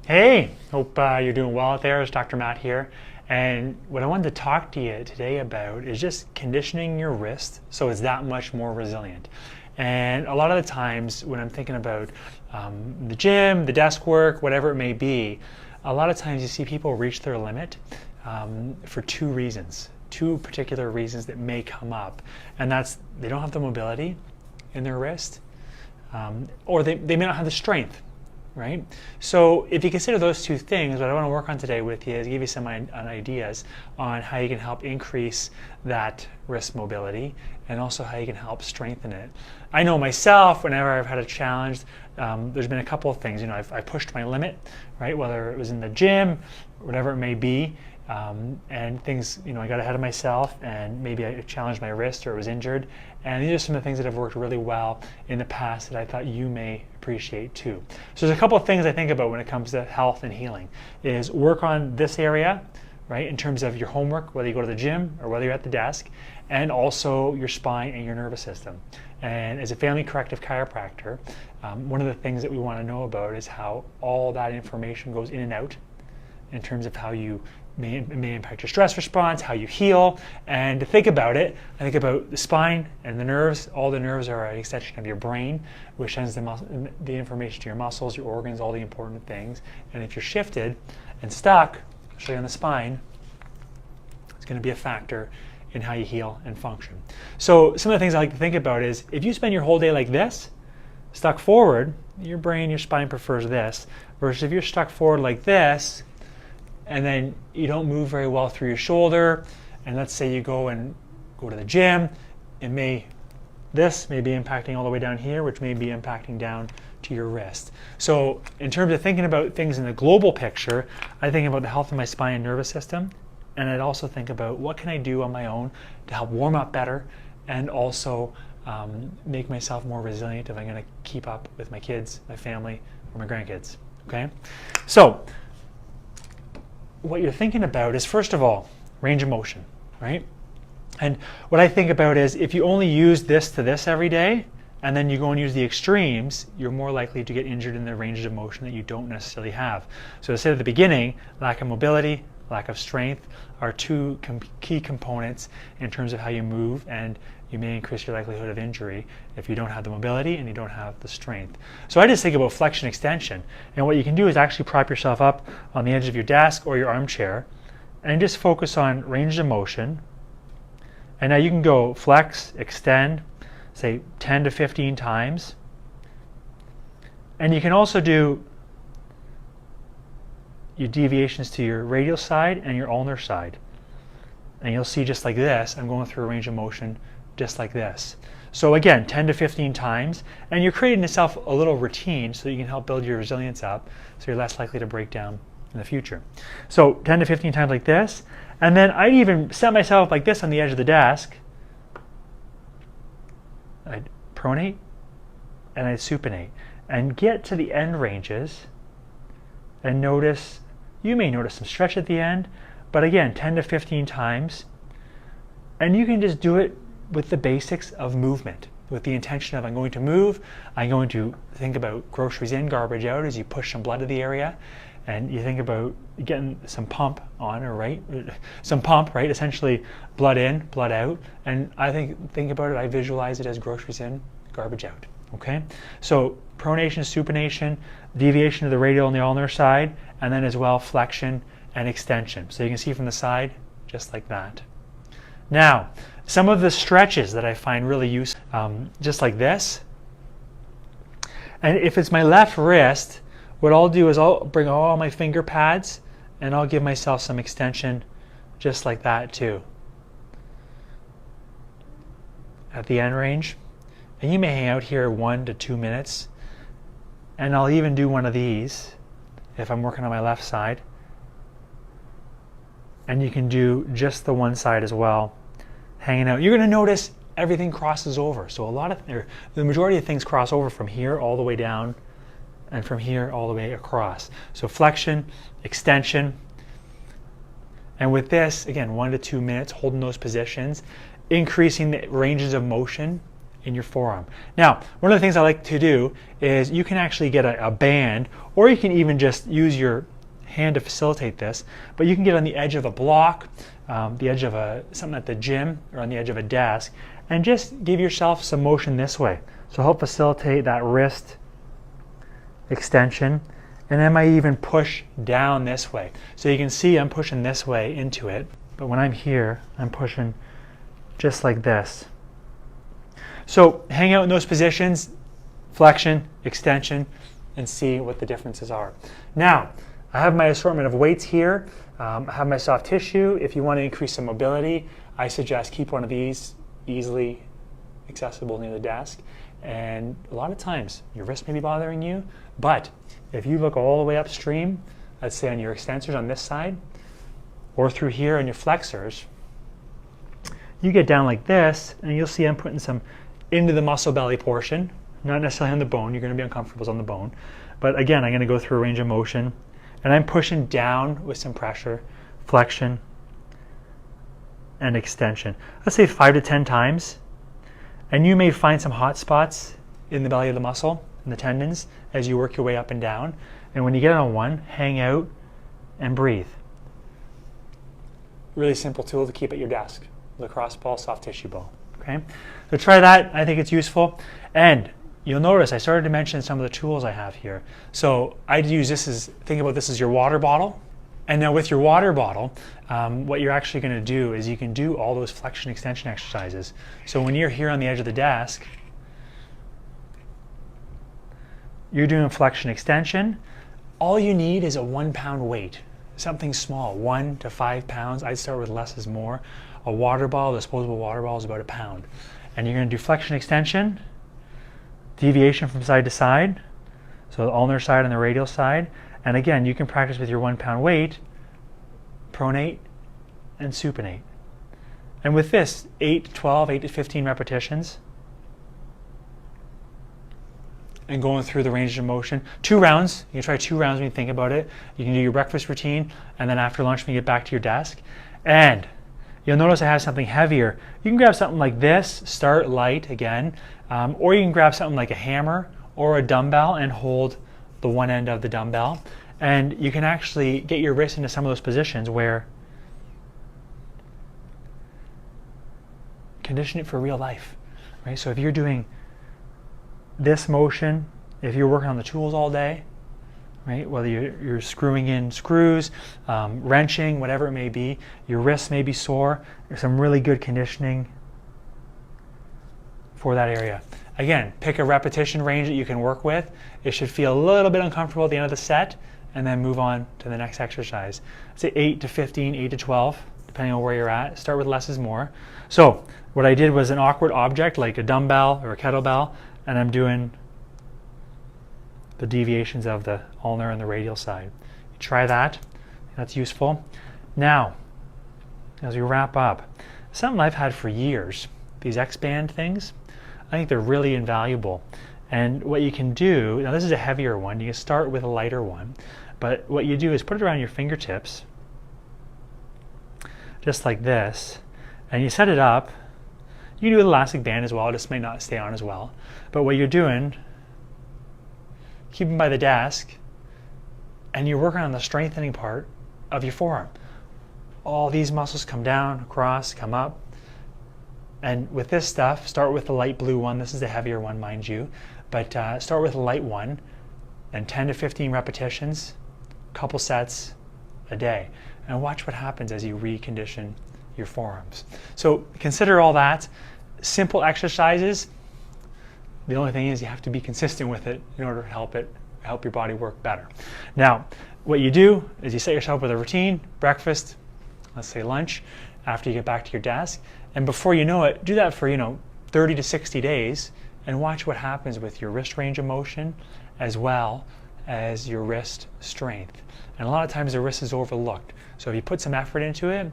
Hey, hope you're doing well out there. It's Dr. Matt here. And what I wanted to talk to you today about is just conditioning your wrist so it's that much more resilient. And a lot of the times when I'm thinking about the gym, the desk work, whatever it may be, a lot of times you see people reach their limit for two reasons, two particular reasons that may come up. And that's they don't have the mobility in their wrist, or they may not have the strength. Right? So if you consider those two things, what I want to work on today with you is give you some ideas on how you can help increase that wrist mobility and also how you can help strengthen it. I know myself, whenever I've had a challenge, there's been a couple of things. I pushed my limit, right? Whether it was in the gym, whatever it may be, and things, I got ahead of myself and maybe I challenged my wrist or it was injured. And these are some of the things that have worked really well in the past that I thought you may appreciate too. So there's a couple of things I think about when it comes to health and healing is work on this area, right? In terms of your homework, whether you go to the gym or whether you're at the desk, and also your spine and your nervous system. And as a family corrective chiropractor, one of the things that we want to know about is how all that information goes in and out in terms of how you may impact your stress response, how you heal. And to think about it, I think about the spine and the nerves. All the nerves are an extension of your brain, which sends the information to your muscles, your organs, all the important things. And if you're shifted and stuck, especially on the spine, it's going to be a factor in how you heal and function. So some of the things I like to think about is if you spend your whole day like this, stuck forward, your brain, your spine prefers this, versus if you're stuck forward like this, and then you don't move very well through your shoulder, and let's say you go to the gym, this may be impacting all the way down here, which may be impacting down to your wrist. So in terms of thinking about things in the global picture, I think about the health of my spine and nervous system, and I'd also think about what can I do on my own to help warm up better and also make myself more resilient if I'm going to keep up with my kids, my family, or my grandkids. Okay? So what you're thinking about is, first of all, range of motion, right? And what I think about is if you only use this to this every day, and then you go and use the extremes, you're more likely to get injured in the range of motion that you don't necessarily have. So as I said at the beginning, lack of mobility, lack of strength are two key components in terms of how you move, and you may increase your likelihood of injury if you don't have the mobility and you don't have the strength. So I just think about flexion extension. And what you can do is actually prop yourself up on the edge of your desk or your armchair and just focus on range of motion. And now you can go flex, extend, say 10 to 15 times. And you can also do your deviations to your radial side and your ulnar side. And you'll see just like this, I'm going through a range of motion just like this. So again, 10 to 15 times, and you're creating yourself a little routine so that you can help build your resilience up so you're less likely to break down in the future. So 10 to 15 times like this, and then I'd even set myself like this on the edge of the desk. I'd pronate and I'd supinate and get to the end ranges and notice, you may notice some stretch at the end, but again, 10 to 15 times, and you can just do it with the basics of movement, with the intention of I'm going to move, I'm going to think about groceries in, garbage out as you push some blood to the area, and you think about getting some pump on, or right, some pump, right, essentially blood in, blood out, and I think about it, I visualize it as groceries in, garbage out, okay? So pronation, supination, deviation to the radial and the ulnar side, and then as well flexion and extension. So you can see from the side, just like that. Now, some of the stretches that I find really useful, just like this. And if it's my left wrist, what I'll do is I'll bring all my finger pads and I'll give myself some extension just like that too. At the end range. And you may hang out here 1 to 2 minutes. And I'll even do one of these if I'm working on my left side. And you can do just the one side as well, hanging out. You're going to notice everything crosses over. So the majority of things cross over from here all the way down and from here all the way across. So flexion, extension, and with this, again, 1 to 2 minutes, holding those positions, increasing the ranges of motion in your forearm. Now, one of the things I like to do is you can actually get a band, or you can even just use your hand to facilitate this, but you can get on the edge of a block, the edge of something at the gym, or on the edge of a desk, and just give yourself some motion this way. So help facilitate that wrist extension, and then I might even push down this way. So you can see I'm pushing this way into it, but when I'm here, I'm pushing just like this. So hang out in those positions, flexion, extension, and see what the differences are. Now, I have my assortment of weights here. I have my soft tissue. If you want to increase some mobility, I suggest keep one of these easily accessible near the desk. And a lot of times, your wrist may be bothering you, but if you look all the way upstream, let's say on your extensors on this side, or through here on your flexors, you get down like this, and you'll see I'm putting some into the muscle belly portion, not necessarily on the bone. You're going to be uncomfortable on the bone. But again, I'm going to go through a range of motion, and I'm pushing down with some pressure, flexion, and extension. Let's say 5 to 10 times. And you may find some hot spots in the belly of the muscle, in the tendons, as you work your way up and down. And when you get on one, hang out and breathe. Really simple tool to keep at your desk. Lacrosse ball, soft tissue ball. Okay, so try that. I think it's useful. And you'll notice I started to mention some of the tools I have here. So I'd use this as, think about this as your water bottle. And now with your water bottle, what you're actually going to do is you can do all those flexion extension exercises. So when you're here on the edge of the desk, you're doing flexion extension. All you need is a 1 pound weight, something small, 1 to 5 pounds. I'd start with less is more. A water ball, a disposable water ball, is about a pound. And you're going to do flexion extension, deviation from side to side, so the ulnar side and the radial side. And again, you can practice with your 1 pound weight, pronate and supinate. And with this, 8 to 12, 8 to 15 repetitions, and going through the range of motion. 2 rounds. You can try 2 rounds when you think about it. You can do your breakfast routine, and then after lunch when you get back to your desk. And you'll notice I have something heavier. You can grab something like this, start light again, or you can grab something like a hammer or a dumbbell and hold the one end of the dumbbell. And you can actually get your wrist into some of those positions where condition it for real life, right? So if you're doing this motion, if you're working on the tools all day, right, whether you're screwing in screws, wrenching, whatever it may be, your wrists may be sore. There's some really good conditioning for that area. Again, pick a repetition range that you can work with. It should feel a little bit uncomfortable at the end of the set, and then move on to the next exercise. Say 8 to 15, 8 to 12, depending on where you're at. Start with less is more. So what I did was an awkward object like a dumbbell or a kettlebell, and I'm doing the deviations of the ulnar and the radial side. You try that. That's useful. Now, as we wrap up, something I've had for years, these X-band things, I think they're really invaluable. And what you can do, now this is a heavier one, you can start with a lighter one, but what you do is put it around your fingertips, just like this, and you set it up. You can do an elastic band as well, this may not stay on as well, but what you're doing, keep them by the desk, and you're working on the strengthening part of your forearm. All these muscles come down, across, come up. And with this stuff, start with the light blue one. This is the heavier one, mind you. But start with a light one, and 10 to 15 repetitions, couple sets a day. And watch what happens as you recondition your forearms. So consider all that. Simple exercises. The only thing is you have to be consistent with it in order to help your body work better. Now, what you do is you set yourself with a routine, breakfast, let's say lunch, after you get back to your desk. And before you know it, do that for 30 to 60 days and watch what happens with your wrist range of motion as well as your wrist strength. And a lot of times the wrist is overlooked. So if you put some effort into it,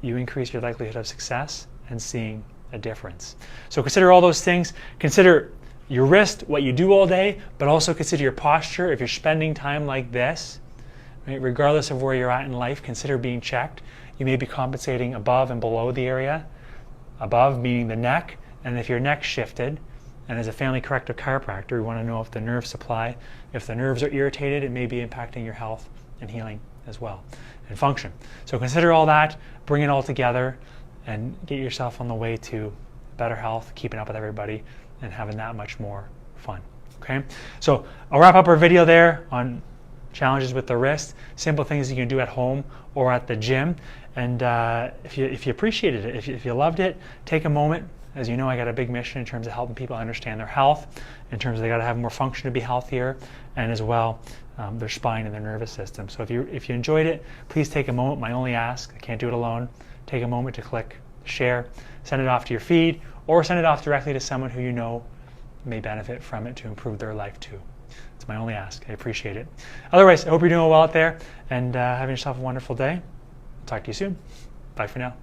you increase your likelihood of success and seeing a difference. So consider all those things. Consider your wrist, what you do all day, but also consider your posture. If you're spending time like this, right, regardless of where you're at in life, consider being checked. You may be compensating above and below the area. Above meaning the neck, And if your neck shifted, and as a family corrective chiropractor, we want to know if the nerve supply, if the nerves are irritated, it may be impacting your health and healing as well, and function. So consider all that, bring it all together, and get yourself on the way to better health, keeping up with everybody, and having that much more fun. Okay, so I'll wrap up our video there on challenges with the wrist, simple things you can do at home or at the gym. And if you appreciated it, if you loved it, take a moment. As you know, I got a big mission in terms of helping people understand their health, in terms of they got to have more function to be healthier, and as well their spine and their nervous system. So if you enjoyed it, please take a moment. My only ask, I can't do it alone, take a moment to click share, send it off to your feed, or send it off directly to someone who you know may benefit from it to improve their life too. It's my only ask. I appreciate it. Otherwise, I hope you're doing well out there and having yourself a wonderful day. Talk to you soon. Bye for now.